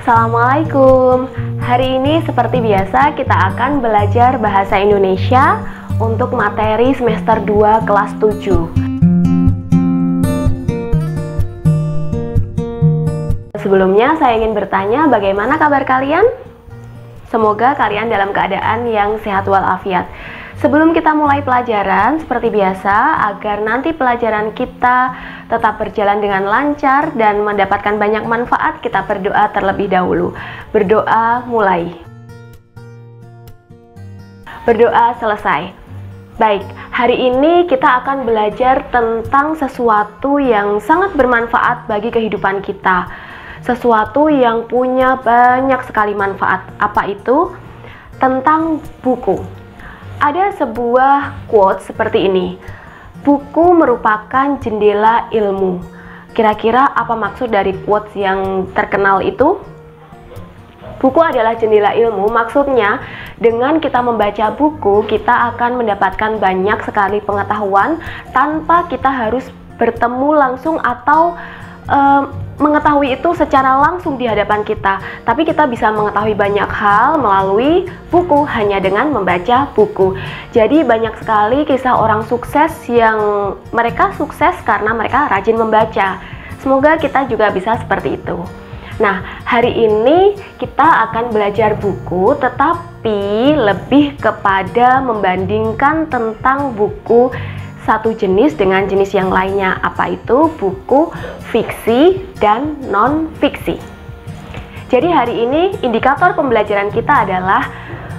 Assalamualaikum. Hari ini seperti biasa kita akan belajar bahasa Indonesia untuk materi semester 2 kelas 7. Sebelumnya saya ingin bertanya, bagaimana kabar kalian? Semoga kalian dalam keadaan yang sehat walafiat. Sebelum kita mulai pelajaran, seperti biasa, agar nanti pelajaran kita tetap berjalan dengan lancar dan mendapatkan banyak manfaat, kita berdoa terlebih dahulu. Berdoa mulai. Berdoa selesai. Baik, hari ini kita akan belajar tentang sesuatu yang sangat bermanfaat bagi kehidupan kita. Sesuatu yang punya banyak sekali manfaat. Apa itu? Tentang buku. Ada sebuah quote seperti ini. Buku merupakan jendela ilmu. Kira-kira apa maksud dari quotes yang terkenal itu? Buku adalah jendela ilmu, maksudnya dengan kita membaca buku, kita akan mendapatkan banyak sekali pengetahuan tanpa kita harus bertemu langsung atau mengetahui itu secara langsung di hadapan kita, tapi kita bisa mengetahui banyak hal melalui buku hanya dengan membaca buku. Jadi banyak sekali kisah orang sukses yang mereka sukses karena mereka rajin membaca. Semoga kita juga bisa seperti itu. Nah, hari ini kita akan belajar buku, tetapi lebih kepada membandingkan tentang buku satu jenis dengan jenis yang lainnya. Apa itu? Buku fiksi dan non-fiksi. Jadi hari ini indikator pembelajaran kita adalah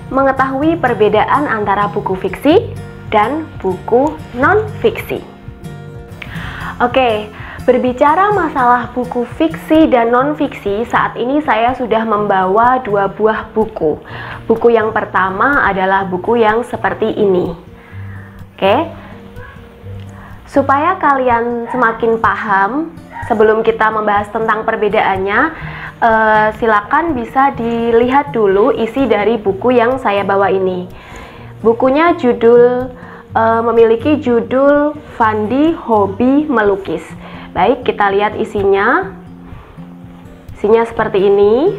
mengetahui perbedaan antara buku fiksi dan buku non-fiksi. Oke, berbicara masalah buku fiksi dan non-fiksi, saat ini saya sudah membawa dua buah buku. Buku yang pertama adalah buku yang seperti ini. Oke. Supaya kalian semakin paham, sebelum kita membahas tentang perbedaannya, silakan bisa dilihat dulu isi dari buku yang saya bawa ini. Bukunya memiliki judul Fandi Hobi Melukis. Baik, kita lihat isinya. Isinya seperti ini.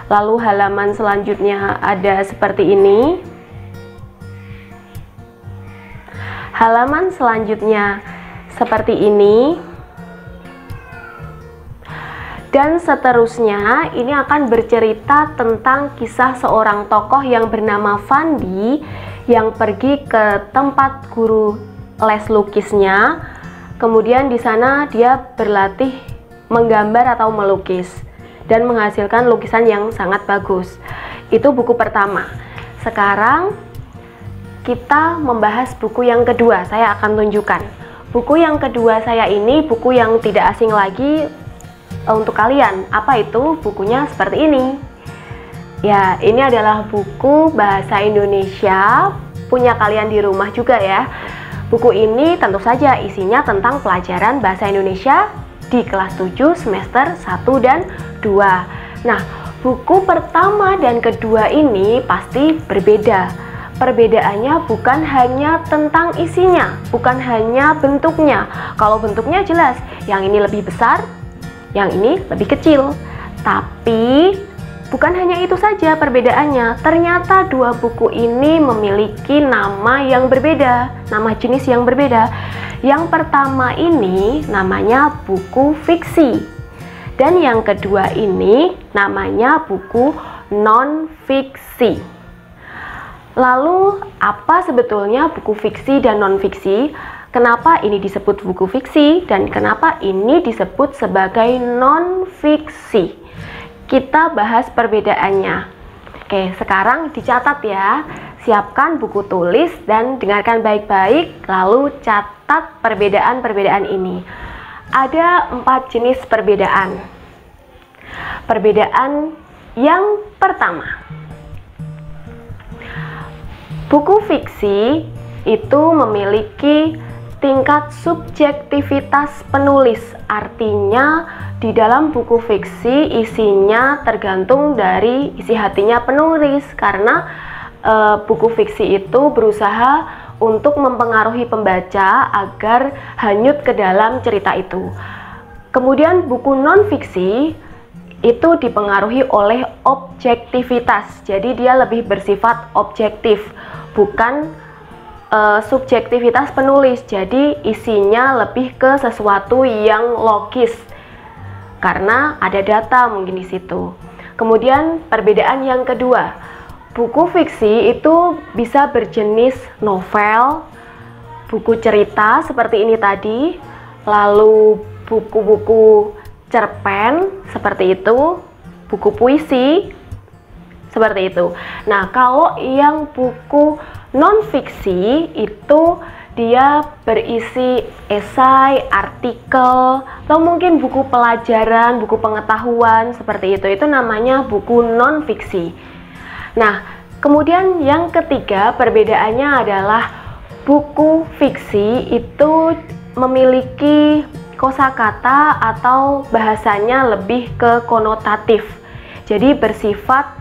Lalu halaman selanjutnya ada seperti ini. Halaman selanjutnya seperti ini, dan seterusnya. Ini akan bercerita tentang kisah seorang tokoh yang bernama Fandi yang pergi ke tempat guru les lukisnya. Kemudian di sana dia berlatih menggambar atau melukis dan menghasilkan lukisan yang sangat bagus. Itu buku pertama. Sekarang kita membahas buku yang kedua. Saya akan tunjukkan. Buku yang kedua saya ini buku yang tidak asing lagi untuk kalian. Apa itu? Bukunya seperti ini. Ya, ini adalah buku bahasa Indonesia punya kalian di rumah juga ya. Buku ini tentu saja isinya tentang pelajaran bahasa Indonesia di kelas 7 semester 1 dan 2. Nah, buku pertama dan kedua ini pasti berbeda. Perbedaannya bukan hanya tentang isinya, bukan hanya bentuknya. Kalau bentuknya jelas, yang ini lebih besar, yang ini lebih kecil. Tapi bukan hanya itu saja perbedaannya. Ternyata dua buku ini memiliki nama yang berbeda, nama jenis yang berbeda. Yang pertama ini namanya buku fiksi, dan yang kedua ini namanya buku non-fiksi. Lalu, apa sebetulnya buku fiksi dan non-fiksi? Kenapa ini disebut buku fiksi dan kenapa ini disebut sebagai non-fiksi? Kita bahas perbedaannya. Oke, sekarang dicatat ya. Siapkan buku tulis dan dengarkan baik-baik, lalu catat perbedaan-perbedaan ini. Ada 4 jenis perbedaan. Perbedaan yang pertama, buku fiksi itu memiliki tingkat subjektivitas penulis. Artinya di dalam buku fiksi isinya tergantung dari isi hatinya penulis, karena buku fiksi itu berusaha untuk mempengaruhi pembaca agar hanyut ke dalam cerita itu. Kemudian buku non-fiksi itu dipengaruhi oleh objektivitas. Jadi dia lebih bersifat objektif, bukan subjektivitas penulis. Jadi isinya lebih ke sesuatu yang logis karena ada data mungkin di situ. Kemudian perbedaan yang kedua, buku fiksi itu bisa berjenis novel, buku cerita seperti ini tadi, lalu buku-buku cerpen seperti itu, buku puisi seperti itu. Nah, kalau yang buku non-fiksi itu dia berisi esai, artikel, atau mungkin buku pelajaran, buku pengetahuan seperti itu. Itu namanya buku non-fiksi. Nah, kemudian yang ketiga perbedaannya adalah buku fiksi itu memiliki kosakata atau bahasanya lebih ke konotatif. Jadi bersifat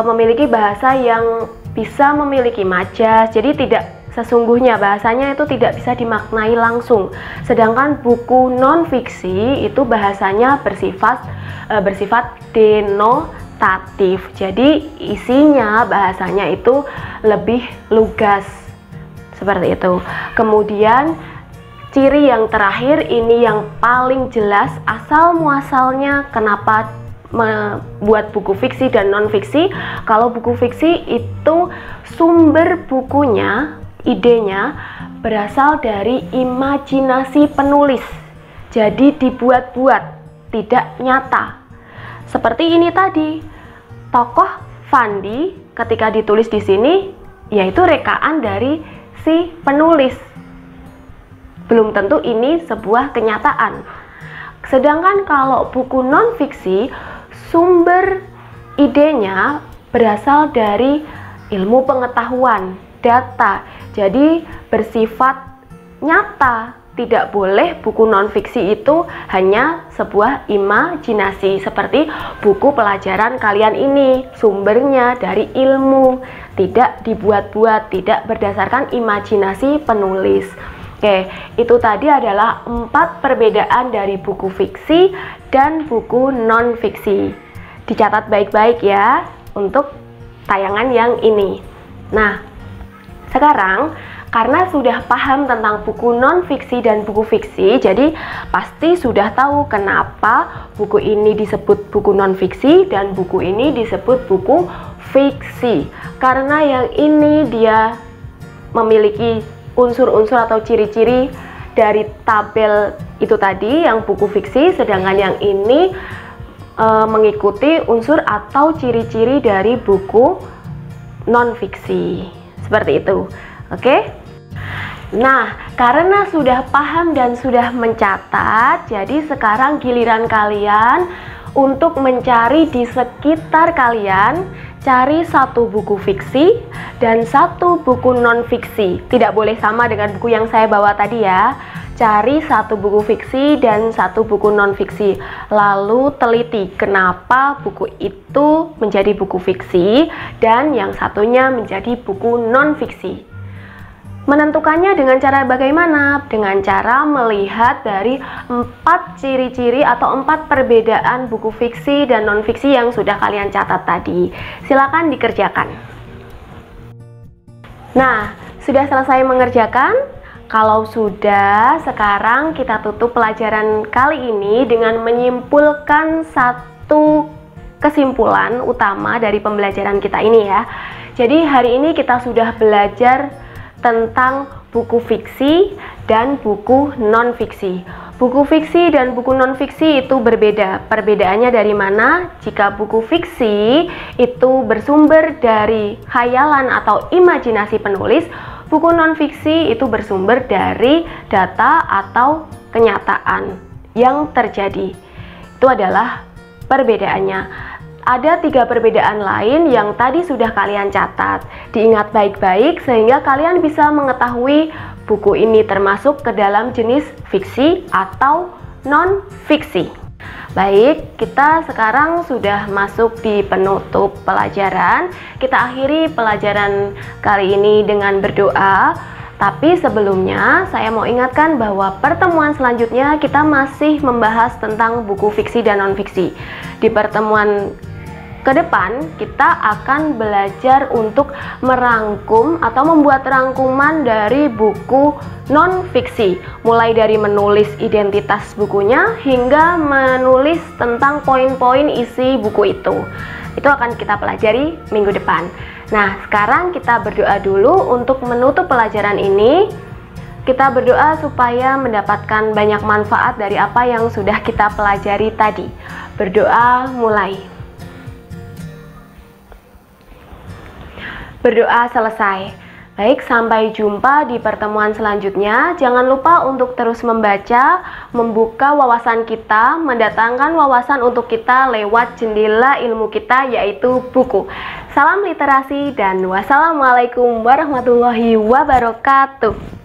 memiliki bahasa yang bisa memiliki majas, jadi tidak sesungguhnya bahasanya itu tidak bisa dimaknai langsung. Sedangkan buku non-fiksi itu bahasanya bersifat denotatif. Jadi isinya bahasanya itu lebih lugas. Seperti itu. Kemudian ciri yang terakhir ini yang paling jelas asal muasalnya kenapa membuat buku fiksi dan non-fiksi. Kalau buku fiksi itu sumber bukunya, idenya berasal dari imajinasi penulis. Jadi dibuat-buat, tidak nyata. Seperti ini tadi, tokoh Fandi ketika ditulis di sini yaitu rekaan dari si penulis. Belum tentu ini sebuah kenyataan. Sedangkan kalau buku non-fiksi, sumber idenya berasal dari ilmu pengetahuan, data. Jadi bersifat nyata. Tidak boleh buku non-fiksi itu hanya sebuah imajinasi seperti buku pelajaran kalian ini. Sumbernya dari ilmu, tidak dibuat-buat, tidak berdasarkan imajinasi penulis. Oke, itu tadi adalah 4 perbedaan dari buku fiksi dan buku non-fiksi. Dicatat baik-baik ya untuk tayangan yang ini. Nah, sekarang karena sudah paham tentang buku non-fiksi dan buku fiksi, jadi pasti sudah tahu kenapa buku ini disebut buku non-fiksi dan buku ini disebut buku fiksi. Karena yang ini dia memiliki unsur-unsur atau ciri-ciri dari tabel itu tadi yang buku fiksi, sedangkan yang ini mengikuti unsur atau ciri-ciri dari buku non-fiksi. Seperti itu. Oke? Nah, karena sudah paham dan sudah mencatat, jadi sekarang giliran kalian untuk mencari di sekitar kalian, cari satu buku fiksi dan satu buku non-fiksi. Tidak boleh sama dengan buku yang saya bawa tadi ya. Cari satu buku fiksi dan satu buku non-fiksi. Lalu teliti kenapa buku itu menjadi buku fiksi dan yang satunya menjadi buku non-fiksi. Menentukannya dengan cara bagaimana? Dengan cara melihat dari 4 ciri-ciri atau 4 perbedaan buku fiksi dan non-fiksi yang sudah kalian catat tadi. Silakan dikerjakan. Nah, sudah selesai mengerjakan? Kalau sudah, sekarang kita tutup pelajaran kali ini dengan menyimpulkan satu kesimpulan utama dari pembelajaran kita ini ya. Jadi hari ini kita sudah belajar tentang buku fiksi dan buku non-fiksi. Buku fiksi dan buku non-fiksi itu berbeda. Perbedaannya dari mana? Jika buku fiksi itu bersumber dari khayalan atau imajinasi penulis, buku non-fiksi itu bersumber dari data atau kenyataan yang terjadi. Itu adalah perbedaannya. Ada 3 perbedaan lain yang tadi sudah kalian catat. Diingat baik-baik sehingga kalian bisa mengetahui buku ini termasuk ke dalam jenis fiksi atau non-fiksi. Baik, kita sekarang sudah masuk di penutup pelajaran. Kita akhiri pelajaran kali ini dengan berdoa. Tapi sebelumnya saya mau ingatkan bahwa pertemuan selanjutnya kita masih membahas tentang buku fiksi dan non-fiksi. Di pertemuan ke depan kita akan belajar untuk merangkum atau membuat rangkuman dari buku non-fiksi, mulai dari menulis identitas bukunya hingga menulis tentang poin-poin isi buku itu. Itu akan kita pelajari minggu depan. Nah, sekarang kita berdoa dulu untuk menutup pelajaran ini. Kita berdoa supaya mendapatkan banyak manfaat dari apa yang sudah kita pelajari tadi. Berdoa mulai. Berdoa selesai. Baik, sampai jumpa di pertemuan selanjutnya. Jangan lupa untuk terus membaca, membuka wawasan kita, mendatangkan wawasan untuk kita lewat jendela ilmu kita, yaitu buku. Salam literasi dan wassalamualaikum warahmatullahi wabarakatuh.